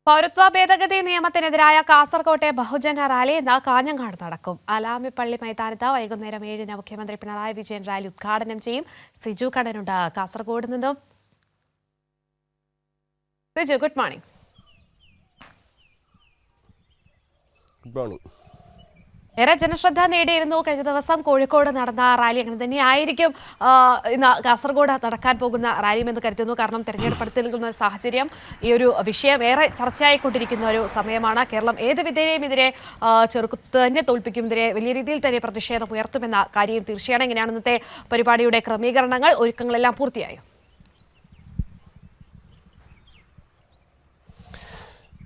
പൗരത്വ ഭേദഗതി നിയമത്തിനെതിരായ കാസർകോട്ടെ ബഹുജന റാലി ഇന്ന് കാഞ്ഞങ്ങാട് നടക്കും. അലാമിപ്പള്ളി മൈതാനത്ത് വൈകുന്നേരം 7-ന് മുഖ്യമന്ത്രി പിണറായി വിജയൻ റാലി ഉദ്ഘാടനം ചെയ്യും. സിജു കണ്ണനുണ്ട് കാസർഗോഡ് നിന്നും. Siju, good morning. ഏറെ ജനശ്രദ്ധ നേടിയിരുന്നു കഴിഞ്ഞ ദിവസം കോഴിക്കോട് നടന്ന റാലി. അങ്ങനെ തന്നെയായിരിക്കും ഇന്ന് കാസർഗോഡ് നടക്കാൻ പോകുന്ന റാലിയും എന്ന് കരുതുന്നു. കാരണം തെരഞ്ഞെടുപ്പെടുത്തുന്ന സാഹചര്യം, ഈ ഒരു വിഷയം ഏറെ ചർച്ചയായിക്കൊണ്ടിരിക്കുന്ന ഒരു സമയമാണ്. കേരളം ഏത് വിധേനയും ഇതിനെ തന്നെ തോൽപ്പിക്കും, ഇതിനെ വലിയ രീതിയിൽ തന്നെ പ്രതിഷേധം ഉയർത്തുമെന്ന കാര്യം തീർച്ചയാണ്. ഇങ്ങനെയാണ് ഇന്നത്തെ പരിപാടിയുടെ ക്രമീകരണങ്ങൾ, ഒരുക്കങ്ങളെല്ലാം പൂർത്തിയായി.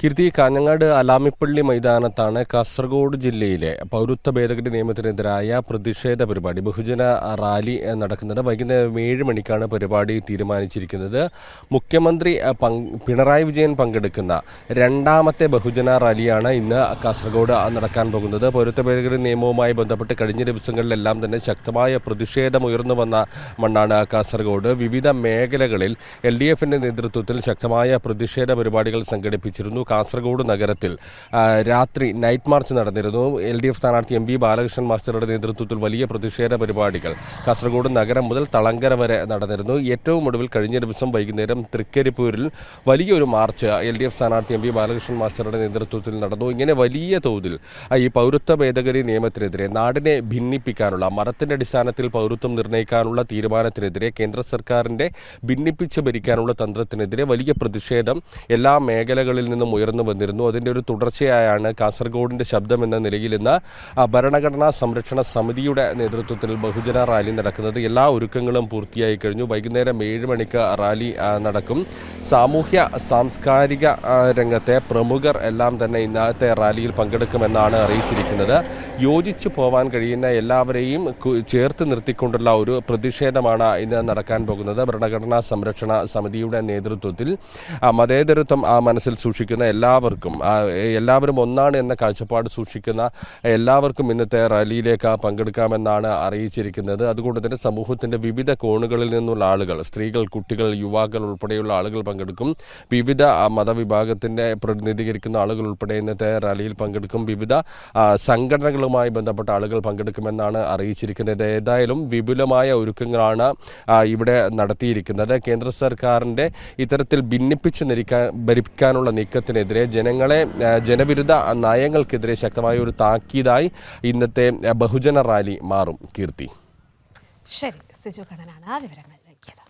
കീർത്തി, കാഞ്ഞങ്ങാട് അലാമിപ്പള്ളി മൈതാനത്താണ് കാസർഗോഡ് ജില്ലയിലെ പൗരത്വ ഭേദഗതി നിയമത്തിനെതിരായ പ്രതിഷേധ പരിപാടി, ബഹുജന റാലി നടക്കുന്നത്. വൈകുന്നേരം 7 മണിക്കാണ് പരിപാടി തീരുമാനിച്ചിരിക്കുന്നത്. മുഖ്യമന്ത്രി പിണറായി വിജയൻ പങ്കെടുക്കുന്ന രണ്ടാമത്തെ ബഹുജന റാലിയാണ് ഇന്ന് കാസർഗോഡ് നടക്കാൻ പോകുന്നത്. പൗരത്വ ഭേദഗതി നിയമവുമായി ബന്ധപ്പെട്ട് കഴിഞ്ഞ ദിവസങ്ങളിലെല്ലാം തന്നെ ശക്തമായ പ്രതിഷേധം ഉയർന്നു വന്ന മണ്ണാണ് കാസർഗോഡ്. വിവിധ മേഖലകളിൽ LDFന്റെ നേതൃത്വത്തിൽ ശക്തമായ പ്രതിഷേധ പരിപാടികൾ സംഘടിപ്പിച്ചിരുന്നു. കാസർഗോഡ് നഗരത്തിൽ രാത്രി നൈറ്റ് മാർച്ച് നടന്നിരുന്നു. LDF സ്ഥാനാർത്ഥി MV ബാലകൃഷ്ണൻ മാസ്റ്ററുടെ നേതൃത്വത്തിൽ വലിയ പ്രതിഷേധ പരിപാടികൾ കാസർഗോഡ് നഗരം മുതൽ തളങ്കര വരെ നടന്നിരുന്നു. ഏറ്റവും ഒടുവിൽ കഴിഞ്ഞ ദിവസം വൈകുന്നേരം തൃക്കരിപ്പൂരിൽ വലിയൊരു മാർച്ച് LDF സ്ഥാനാർത്ഥി MV ബാലകൃഷ്ണൻ മാസ്റ്ററുടെ നേതൃത്വത്തിൽ നടന്നു. ഇങ്ങനെ വലിയ തോതിൽ ഈ പൗരത്വ ഭേദഗതി നിയമത്തിനെതിരെ, നാടിനെ ഭിന്നിപ്പിക്കാനുള്ള, മതത്തിന്റെ അടിസ്ഥാനത്തിൽ പൗരത്വം നിർണ്ണയിക്കാനുള്ള തീരുമാനത്തിനെതിരെ, കേന്ദ്ര സർക്കാരിന്റെ ഭിന്നിപ്പിച്ച് ഭരിക്കാനുള്ള തന്ത്രത്തിനെതിരെ വലിയ പ്രതിഷേധം എല്ലാ മേഖലകളിൽ നിന്നും ഉയർന്നു വന്നിരുന്നു. അതിൻ്റെ ഒരു തുടർച്ചയായാണ് കാസർഗോഡിന്റെ ശബ്ദം എന്ന നിലയിൽ ഇന്ന് ഭരണഘടനാ സംരക്ഷണ സമിതിയുടെ നേതൃത്വത്തിൽ ബഹുജന റാലി നടക്കുന്നത്. എല്ലാ ഒരുക്കങ്ങളും പൂർത്തിയായി കഴിഞ്ഞു. വൈകുന്നേരം 7 മണിക്ക് റാലി നടക്കും. സാമൂഹ്യ സാംസ്കാരിക രംഗത്തെ പ്രമുഖർ എല്ലാം തന്നെ ഇന്നത്തെ റാലിയിൽ പങ്കെടുക്കുമെന്നാണ് അറിയിച്ചിരിക്കുന്നത്. യോജിച്ചു പോവാൻ കഴിയുന്ന എല്ലാവരെയും ചേർത്ത് നിർത്തിക്കൊണ്ടുള്ള ഒരു പ്രതിഷേധമാണ് ഇന്ന് നടക്കാൻ പോകുന്നത്. ഭരണഘടനാ സംരക്ഷണ സമിതിയുടെ നേതൃത്വത്തിൽ മതേതരത്വം മനസ്സിൽ സൂക്ഷിക്കുന്ന എല്ലാവരും ഒന്നാണ് എന്ന കാഴ്ചപ്പാട് സൂക്ഷിക്കുന്ന എല്ലാവർക്കും ഇന്നത്തെ റാലിയിലേക്ക് പങ്കെടുക്കാമെന്നാണ് അറിയിച്ചിരിക്കുന്നത്. അതുകൊണ്ട് തന്നെ സമൂഹത്തിന്റെ വിവിധ കോണുകളിൽ നിന്നുള്ള ആളുകൾ, സ്ത്രീകൾ, കുട്ടികൾ, യുവാക്കൾ ഉൾപ്പെടെയുള്ള ആളുകൾ പങ്കെടുക്കും. വിവിധ മതവിഭാഗത്തിന്റെ പ്രതിനിധീകരിക്കുന്ന ആളുകൾ ഉൾപ്പെടെ ഇന്നത്തെ റാലിയിൽ പങ്കെടുക്കും. വിവിധ സംഘടനകളുമായി ബന്ധപ്പെട്ട ആളുകൾ പങ്കെടുക്കുമെന്നാണ് അറിയിച്ചിരിക്കുന്നത്. ഏതായാലും വിപുലമായ ഒരുക്കങ്ങളാണ് ഇവിടെ നടത്തിയിരിക്കുന്നത്. കേന്ദ്ര സർക്കാരിന്റെ ഇത്തരത്തിൽ ഭിന്നിപ്പിച്ച് ഭരിക്കാനുള്ള നീക്കത്തിനെതിരെ, ജനവിരുദ്ധ നയങ്ങൾക്കെതിരെ ശക്തമായ ഒരു താക്കീതായി ഇന്നത്തെ ബഹുജന റാലി മാറും. കീർത്തി, ശരി, സിജു കണ്ണനാണ് വിവരങ്ങൾ.